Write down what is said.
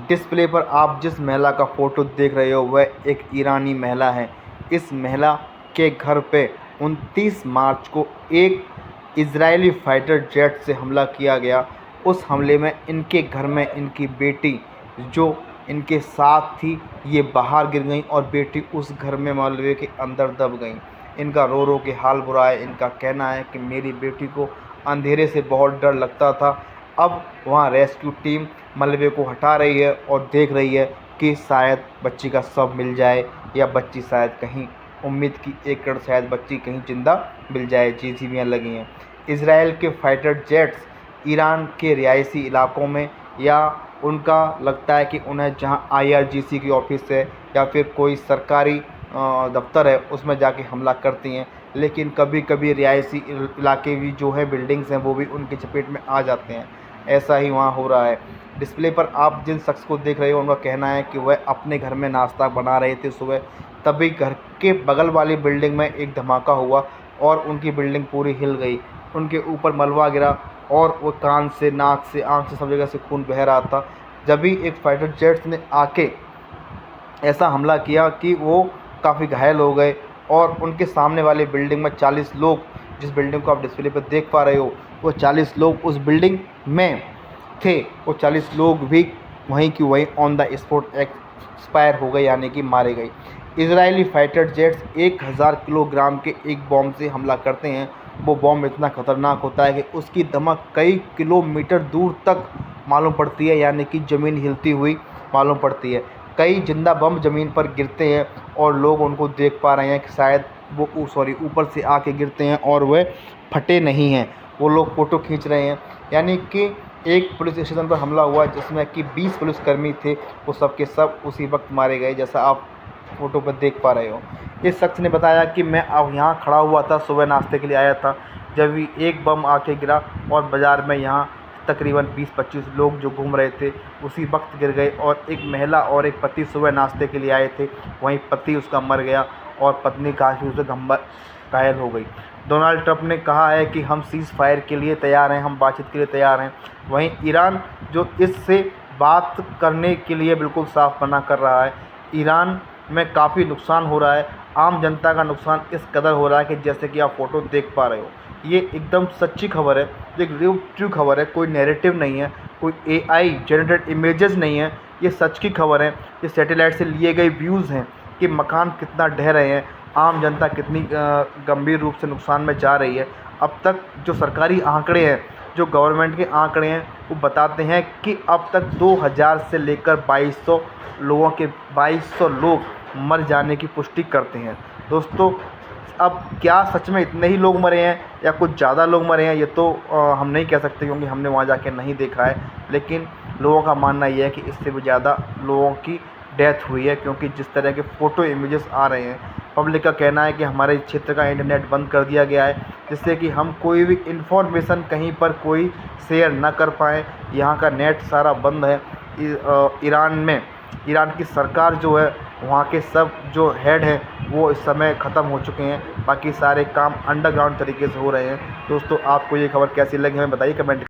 Display पर आप जिस महिला का फ़ोटो देख रहे हो वह एक ईरानी महिला है। इस महिला के घर पे 29 मार्च को एक इजरायली फाइटर जेट से हमला किया गया। उस हमले में इनके घर में इनकी बेटी जो इनके साथ थी ये बाहर गिर गई और बेटी उस घर में मलबे के अंदर दब गई। इनका रो रो के हाल बुरा है। इनका कहना है कि मेरी बेटी को अंधेरे से बहुत डर लगता था। अब वहाँ रेस्क्यू टीम मलबे को हटा रही है और देख रही है कि शायद बच्ची का शव मिल जाए या बच्ची शायद कहीं उम्मीद की एक कण शायद बच्ची कहीं ज़िंदा मिल जाए। जेसीबियाँ लगी हैं। इजराइल के फाइटर जेट्स ईरान के रिहायशी इलाकों में या उनका लगता है कि उन्हें जहां IRGC की ऑफिस है या फिर कोई सरकारी दफ्तर है उसमें जाके हमला करती हैं, लेकिन कभी कभी रिहायशी इलाके भी जो है बिल्डिंग्स हैं वो भी उनकी चपेट में आ जाते हैं। ऐसा ही वहाँ हो रहा है। डिस्प्ले पर आप जिन शख्स को देख रहे हो उनका कहना है कि वह अपने घर में नाश्ता बना रहे थे सुबह, तभी घर के बगल वाली बिल्डिंग में एक धमाका हुआ और उनकी बिल्डिंग पूरी हिल गई। उनके ऊपर मलबा गिरा और वो कान से, नाक से, आँख से सब जगह से खून बह रहा था। जब भी एक फाइटर जेट्स ने आके ऐसा हमला किया कि वो काफ़ी घायल हो गए और उनके सामने वाली बिल्डिंग में 40 लोग, जिस बिल्डिंग को आप डिस्प्ले पर देख पा रहे हो, वो 40 लोग उस बिल्डिंग में थे। वो 40 लोग भी वहीं की वहीं ऑन द स्पॉट एक्सपायर हो गए, यानी कि मारे गए। इजरायली फाइटर जेट्स 1000 किलोग्राम के एक बॉम्ब से हमला करते हैं। वो बॉम्ब इतना ख़तरनाक होता है कि उसकी दमक कई किलोमीटर दूर तक मालूम पड़ती है, यानी कि ज़मीन हिलती हुई मालूम पड़ती है। कई जिंदा बम ज़मीन पर गिरते हैं और लोग उनको देख पा रहे हैं कि शायद वो ऊपर से आके गिरते हैं और वह फटे नहीं हैं। वो लोग फ़ोटो खींच रहे हैं। यानी कि एक पुलिस स्टेशन पर हमला हुआ जिसमें कि 20 पुलिसकर्मी थे, वो सब के सब उसी वक्त मारे गए, जैसा आप फ़ोटो पर देख पा रहे हो। इस शख्स ने बताया कि मैं अब यहाँ खड़ा हुआ था, सुबह नाश्ते के लिए आया था, जब भी एक बम आके गिरा और बाज़ार में यहाँ तकरीबन 20-25 लोग जो घूम रहे थे उसी वक्त गिर गए और एक महिला और एक पति सुबह नाश्ते के लिए आए थे। वहीं पति उसका मर गया और पत्नी काफ़ी उसे घायल हो गई। डोनाल्ड ट्रंप ने कहा है कि हम सीज़ फायर के लिए तैयार हैं, हम बातचीत के लिए तैयार हैं। वहीं ईरान जो इससे बात करने के लिए बिल्कुल साफ मना कर रहा है। ईरान में काफ़ी नुकसान हो रहा है, आम जनता का नुकसान इस कदर हो रहा है कि जैसे कि आप फ़ोटो देख पा रहे हो। ये एकदम सच्ची खबर है, एक ट्रू खबर है, कोई नैरेटिव नहीं है, कोई AI जनरेटेड इमेजेस नहीं है। ये सच की खबर है। ये सैटेलाइट से लिए गए व्यूज़ हैं कि मकान कितना ढह रहे हैं, आम जनता कितनी गंभीर रूप से नुकसान में जा रही है। अब तक जो सरकारी आंकड़े हैं, जो गवर्नमेंट के आंकड़े हैं, वो बताते हैं कि अब तक 2000 से लेकर 2200 लोगों के 2200 लोग मर जाने की पुष्टि करते हैं। दोस्तों, अब क्या सच में इतने ही लोग मरे हैं या कुछ ज़्यादा लोग मरे हैं, ये तो हम नहीं कह सकते क्योंकि हमने वहाँ जाके नहीं देखा है। लेकिन लोगों का मानना ये है कि इससे भी ज़्यादा लोगों की डेथ हुई है, क्योंकि जिस तरह के फ़ोटो इमेजेस आ रहे हैं। पब्लिक का कहना है कि हमारे क्षेत्र का इंटरनेट बंद कर दिया गया है, जिससे कि हम कोई भी इन्फॉर्मेशन कहीं पर कोई शेयर ना कर पाएँ। यहाँ का नेट सारा बंद है। ईरान में ईरान की सरकार जो है, वहाँ के सब जो हेड हैं वो इस समय ख़त्म हो चुके हैं। बाकी सारे काम अंडरग्राउंड तरीके से हो रहे हैं। दोस्तों, आपको ये खबर कैसी लगी हमें बताइए कमेंट